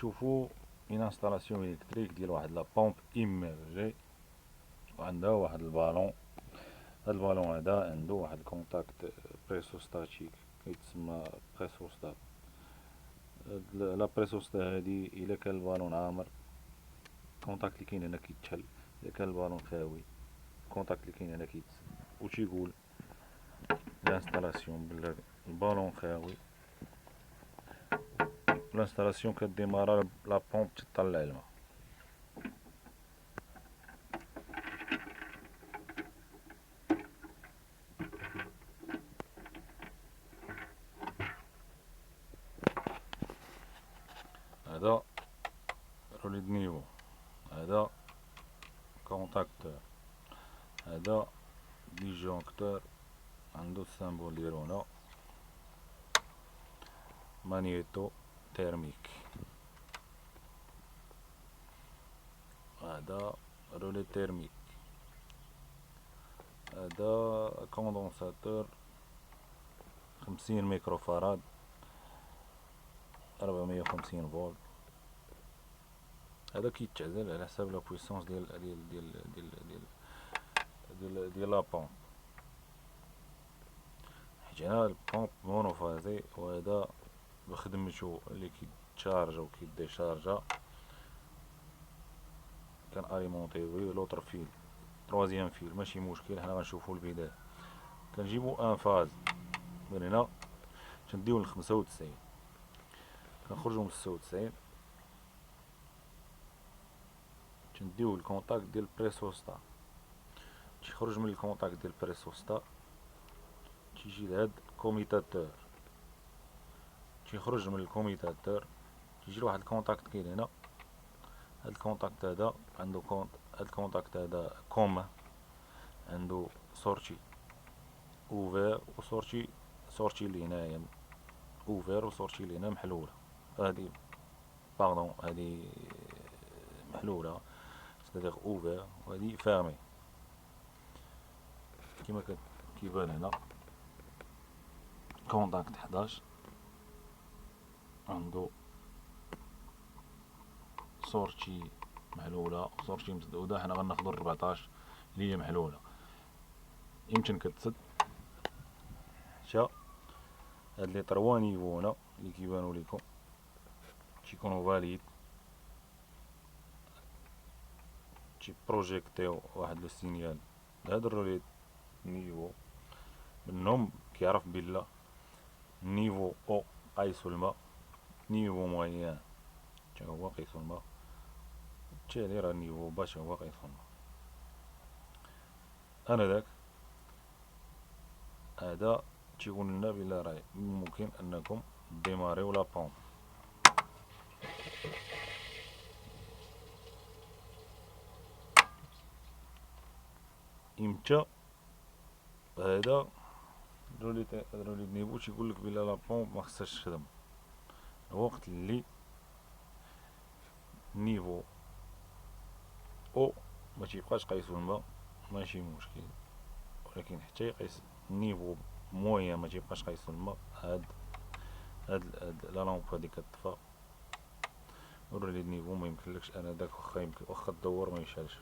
نشوفو اون انستالاسيون الكتريك ديال واحد لا بومب ايميرجي، وعندها واحد البالون. هاد البالون هذا عنده واحد الكونتاكت بريسوستاتيك كيتسمى بريسوستات. لا بريسوستا هادي الا كان البالون عامر الكونتاكت اللي كاين هنا كيتشل، الا كان البالون خاوي الكونتاكت اللي كاين هنا كيتسد. و تيقول الانستالاسيون بلا البالون خاوي، الانستالاسيون كديمارا لا بومب تطلع الماء. هذا رولي د نيفو، هذا كونتاكتور، هذا ديجونكتور عنده السامبول ديالو هنا مانيتو تيرميك. هذا رولي تيرميك، هذا كوندونساتور 50 ميكرو فاراد 450 فولت. هذا كيتعزل على حساب لا بويسونس ديال لا بومب، حيت هنا البومب مونوفازي، وهذا بخدمتو اللي كيتشارجا و كيديشارجا كان اليمونطيوه لوطر فيل تروازيام فيل. ماشي مشكل، حنا غنشوفو البداية. كنجيبو ان فاز من هنا تنديو ل 95، كنخرجو من 96 تنديو الكونتاكت ديال البريسوستا، تيخرج من الكونتاكت ديال البريسوستا تيجي لهاد الكوميتاتور، تيخرج من الكوميتاتور تيجي لواحد الكونتاكت كاين هنا. هاد الكونتاكت هذا عنده هاد الكونتاكت هذا كوم عنده سورتي اوفير و سورتي اللي هنايا اوفير و سورتي اللي هنا محلوله. هادي باردون هادي محلوله سيتادير اوفير، وهادي فيرمي كيما كيبان هنا. كونتاكت 11 عنده سورتي محلوله وسورتي مسدوده، حنا غناخدو 14 اللي هي محلوله. يمكن كتسد حتى هاد لي 3 نيفو هنا اللي كيبانو ليكم تيكونو فاليد، تي بروجيكتيو واحد لو سينيال لهاد الرولي نيفو. منهم كيعرف بلا نيفو او قايسو الماء، نيفو مويان تا هو قيسو الماء، التالي راه نيفو باش هو قيسو الماء. انا داك هذا تيقول لنا بلا راه ممكن انكم ديماريو لا بومب. امتى هذا رولي نيفو تيقول لك بلا لا بومب ما خصهاش تخدم؟ الوقت اللي نيفو او ما تيبقاش قايسو الماء ماشي مشكل، ولكن حتى يقيس نيفو مويان ما تيبقاش قايسو الماء، هاد لا لامب هادي كتطفى. الرولي نيفو ما يمكنلكش انا داك واخا تدور ما يشعلش.